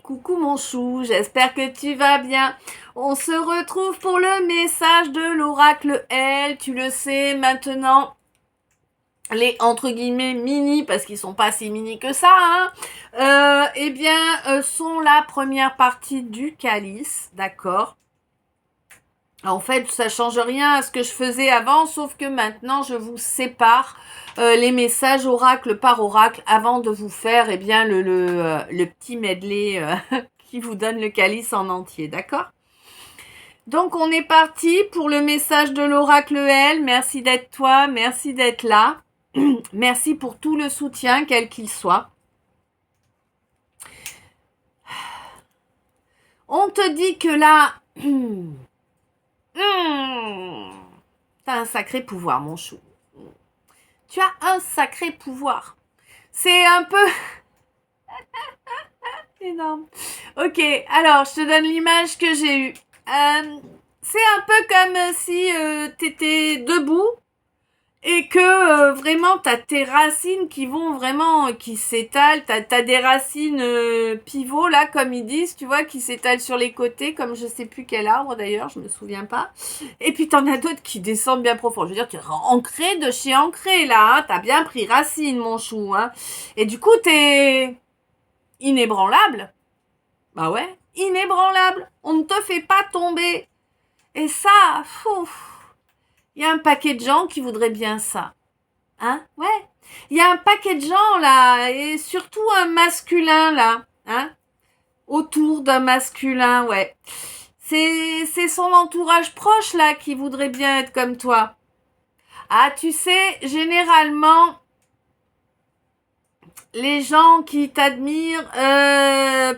coucou mon chou, j'espère que tu vas bien. On se retrouve pour le message de l'oracle L, tu le sais maintenant. Les entre guillemets mini, parce qu'ils sont pas si mini que ça, sont la première partie du calice, d'accord. En fait, ça change rien à ce que je faisais avant, sauf que maintenant, je vous sépare les messages oracle par oracle avant de vous faire le petit medley qui vous donne le calice en entier, d'accord? Donc, on est parti pour le message de l'oracle L. Merci d'être toi, merci d'être là. Merci pour tout le soutien, quel qu'il soit. On te dit que là... T'as un sacré pouvoir, mon chou. Tu as un sacré pouvoir. C'est un peu... énorme. Ok, alors, je te donne l'image que j'ai eue. C'est un peu comme si t'étais debout et que vraiment t'as tes racines qui vont vraiment, qui s'étalent. T'as des racines pivots, là, comme ils disent, tu vois, qui s'étalent sur les côtés, comme je sais plus quel arbre d'ailleurs, je me souviens pas. Et puis t'en as d'autres qui descendent bien profond. Je veux dire, tu es ancré de chez ancré, là, hein. T'as bien pris racine, mon chou, hein. Et du coup, t'es inébranlable. Bah ouais, inébranlable. On ne te fait pas tomber. Et ça, il y a un paquet de gens qui voudraient bien ça. Hein? Ouais. Il y a un paquet de gens, là, et surtout un masculin, là. Hein? Autour d'un masculin, ouais. C'est son entourage proche, là, qui voudrait bien être comme toi. Ah, tu sais, généralement... les gens qui t'admirent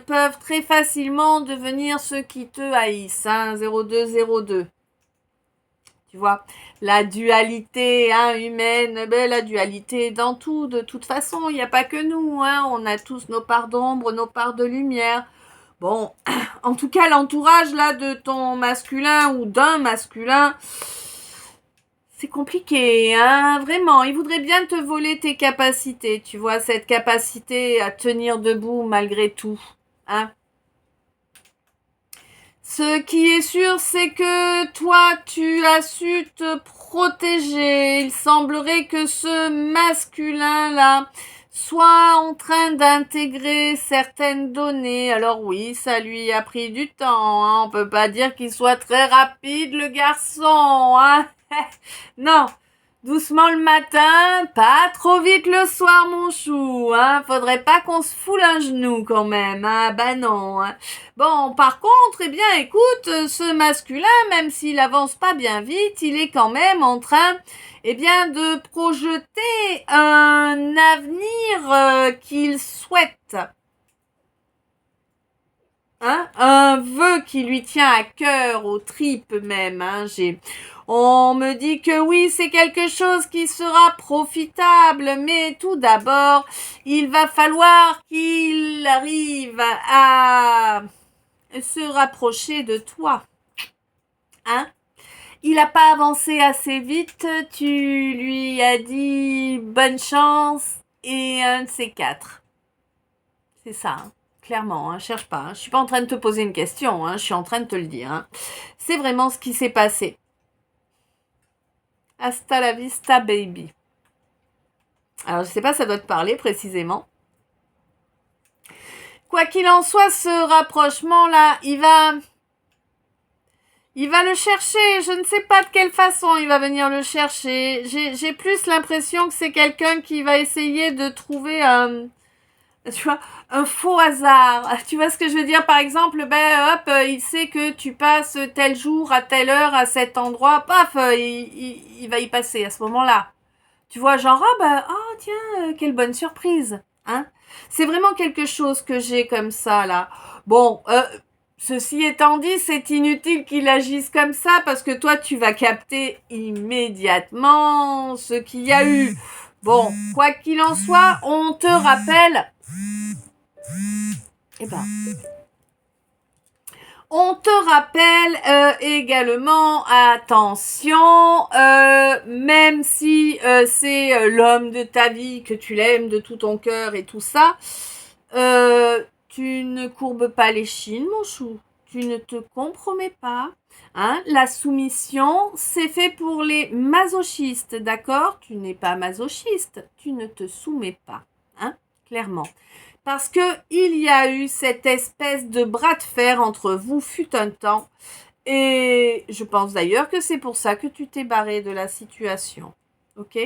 peuvent très facilement devenir ceux qui te haïssent, hein, 0202. Tu vois, la dualité humaine, la dualité dans tout, de toute façon, il n'y a pas que nous, hein, on a tous nos parts d'ombre, nos parts de lumière. Bon, en tout cas, l'entourage là de ton masculin ou d'un masculin, c'est compliqué, hein, vraiment. Il voudrait bien te voler tes capacités, tu vois, cette capacité à tenir debout malgré tout, hein. Ce qui est sûr, c'est que toi, tu as su te protéger. Il semblerait que ce masculin-là soit en train d'intégrer certaines données. Alors oui, ça lui a pris du temps, hein. On peut pas dire qu'il soit très rapide, le garçon, hein. Non, doucement le matin, pas trop vite le soir, mon chou, hein. Faudrait pas qu'on se foule un genou quand même, hein. Bah non, hein. Bon, par contre, écoute, ce masculin, même s'il avance pas bien vite, il est quand même en train, de projeter un avenir qu'il souhaite. Hein, un vœu qui lui tient à cœur, aux tripes même, hein, on me dit que oui, c'est quelque chose qui sera profitable, mais tout d'abord, il va falloir qu'il arrive à se rapprocher de toi. Hein? Il n'a pas avancé assez vite, tu lui as dit bonne chance et un de ces quatre. C'est ça, hein. Clairement, hein, cherche pas. Hein. Je suis pas en train de te poser une question, hein, je suis en train de te le dire. Hein. C'est vraiment ce qui s'est passé. Hasta la vista, baby. Alors, je sais pas, ça doit te parler précisément. Quoi qu'il en soit, ce rapprochement-là, il va le chercher. Je ne sais pas de quelle façon il va venir le chercher. J'ai plus l'impression que c'est quelqu'un qui va essayer de trouver un faux hasard. Tu vois ce que je veux dire? Par exemple, il sait que tu passes tel jour, à telle heure, à cet endroit, paf, il va y passer à ce moment-là. Tu vois, genre, tiens, quelle bonne surprise, hein? C'est vraiment quelque chose que j'ai comme ça, là. Bon, ceci étant dit, c'est inutile qu'il agisse comme ça parce que toi, tu vas capter immédiatement ce qu'il y a eu. Bon, quoi qu'il en soit, on te rappelle... on te rappelle également, attention, même si c'est l'homme de ta vie, que tu l'aimes de tout ton cœur et tout ça, tu ne courbes pas les chines, mon chou. Tu ne te compromets pas. Hein? La soumission, c'est fait pour les masochistes, d'accord? Tu n'es pas masochiste. Tu ne te soumets pas. Hein? Clairement. Parce que il y a eu cette espèce de bras de fer entre vous fut un temps. Et je pense d'ailleurs que c'est pour ça que tu t'es barré de la situation. Ok?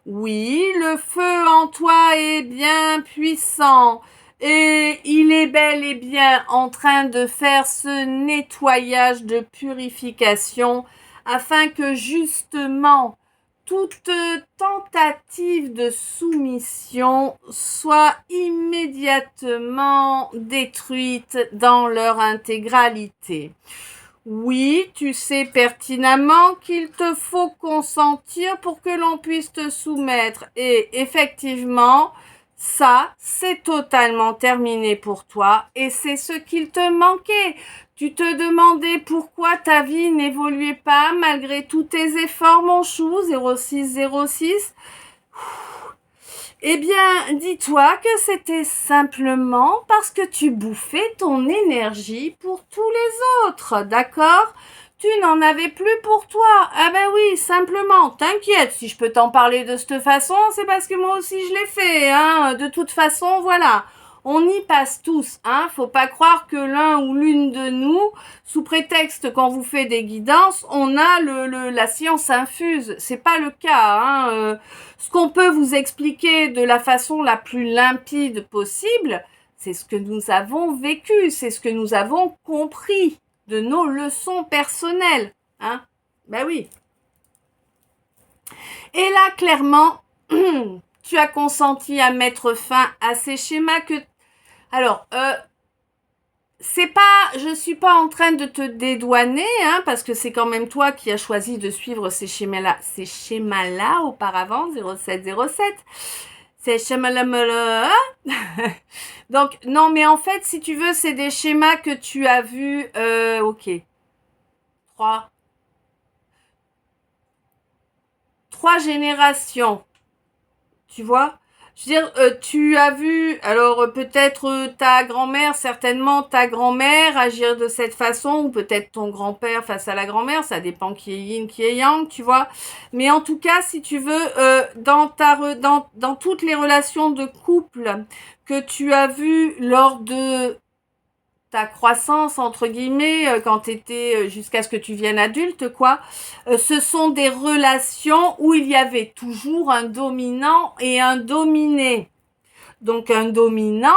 Oui, le feu en toi est bien puissant et il est bel et bien en train de faire ce nettoyage de purification afin que justement toute tentative de soumission soit immédiatement détruite dans leur intégralité. Oui, tu sais pertinemment qu'il te faut consentir pour que l'on puisse te soumettre. Et effectivement, ça, c'est totalement terminé pour toi et c'est ce qu'il te manquait. Tu te demandais pourquoi ta vie n'évoluait pas malgré tous tes efforts, mon chou, 0606. Eh bien, dis-toi que c'était simplement parce que tu bouffais ton énergie pour tous les autres, d'accord? Tu n'en avais plus pour toi. Ah ben oui, simplement, t'inquiète, si je peux t'en parler de cette façon, c'est parce que moi aussi je l'ai fait, hein. De toute façon, voilà. On y passe tous, hein. Faut pas croire que l'un ou l'une de nous, sous prétexte qu'on vous fait des guidances, on a la science infuse. C'est pas le cas, hein. Ce qu'on peut vous expliquer de la façon la plus limpide possible, c'est ce que nous avons vécu, c'est ce que nous avons compris de nos leçons personnelles, hein. Ben oui. Et là, clairement, tu as consenti à mettre fin à ces schémas que... Alors, je suis pas en train de te dédouaner, hein, parce que c'est quand même toi qui as choisi de suivre ces schémas-là auparavant, 0707. Ces schémas-là. Donc, non, mais en fait, si tu veux, c'est des schémas que tu as vus, ok. Trois générations. Tu vois? Je veux dire, tu as vu, alors peut-être ta grand-mère, certainement ta grand-mère agir de cette façon, ou peut-être ton grand-père face à la grand-mère, ça dépend qui est yin, qui est yang, tu vois. Mais en tout cas, si tu veux, dans toutes les relations de couple que tu as vues lors de ta croissance, entre guillemets, quand t'étais jusqu'à ce que tu viennes adulte, quoi. Ce sont des relations où il y avait toujours un dominant et un dominé. Donc un dominant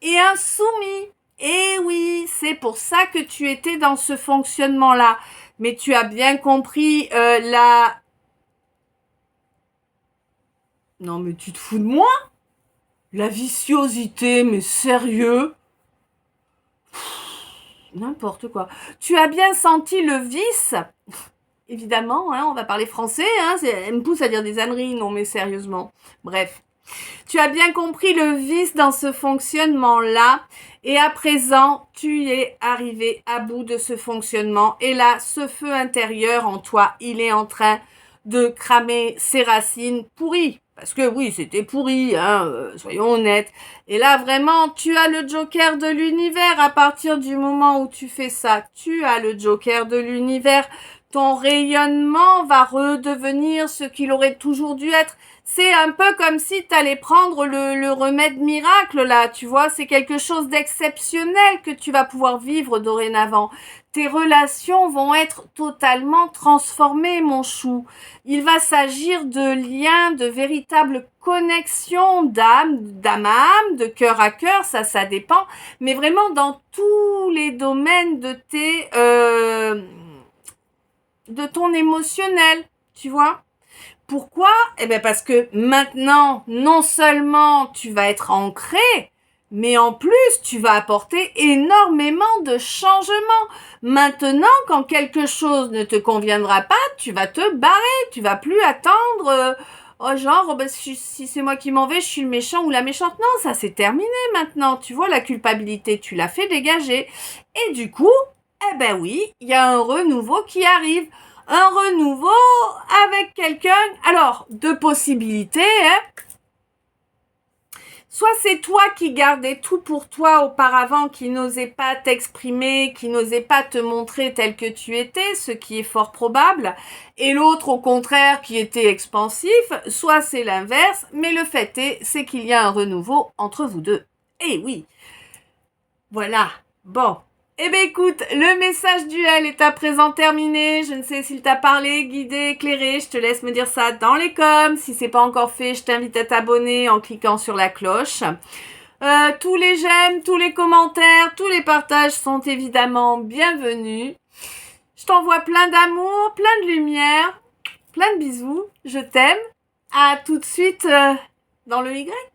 et un soumis. Et oui, c'est pour ça que tu étais dans ce fonctionnement-là. Mais tu as bien compris Non mais tu te fous de moi? La viciosité, mais sérieux? N'importe quoi. Tu as bien senti le vice? Évidemment, hein, on va parler français, hein, elle me pousse à dire des âneries, non mais sérieusement. Bref. Tu as bien compris le vice dans ce fonctionnement-là et à présent, tu es arrivé à bout de ce fonctionnement et là, ce feu intérieur en toi, il est en train de cramer ses racines pourries. Parce que oui, c'était pourri, hein, soyons honnêtes. Et là, vraiment, tu as le joker de l'univers à partir du moment où tu fais ça. Tu as le joker de l'univers. Ton rayonnement va redevenir ce qu'il aurait toujours dû être. C'est un peu comme si tu allais prendre le remède miracle, là, tu vois. C'est quelque chose d'exceptionnel que tu vas pouvoir vivre dorénavant. Tes relations vont être totalement transformées, mon chou. Il va s'agir de liens, de véritables connexions d'âme à âme, de cœur à cœur, ça dépend. Mais vraiment dans tous les domaines de ton émotionnel, tu vois. Pourquoi? Eh bien parce que maintenant, non seulement tu vas être ancré, mais en plus, tu vas apporter énormément de changements. Maintenant, quand quelque chose ne te conviendra pas, tu vas te barrer. Tu vas plus attendre, si c'est moi qui m'en vais, je suis le méchant ou la méchante. Non, ça c'est terminé maintenant. Tu vois, la culpabilité, tu l'as fait dégager. Et du coup, eh ben oui, il y a un renouveau qui arrive. Un renouveau avec quelqu'un. Alors, deux possibilités, hein. Soit c'est toi qui gardais tout pour toi auparavant, qui n'osais pas t'exprimer, qui n'osais pas te montrer tel que tu étais, ce qui est fort probable, et l'autre au contraire qui était expansif, soit c'est l'inverse, mais le fait est, c'est qu'il y a un renouveau entre vous deux. Eh oui. Voilà. Bon. Eh bien écoute, le message duel est à présent terminé. Je ne sais s'il t'a parlé, guidé, éclairé. Je te laisse me dire ça dans les coms. Si c'est pas encore fait, je t'invite à t'abonner en cliquant sur la cloche. Tous les j'aime, tous les commentaires, tous les partages sont évidemment bienvenus. Je t'envoie plein d'amour, plein de lumière, plein de bisous. Je t'aime. À tout de suite dans le Y.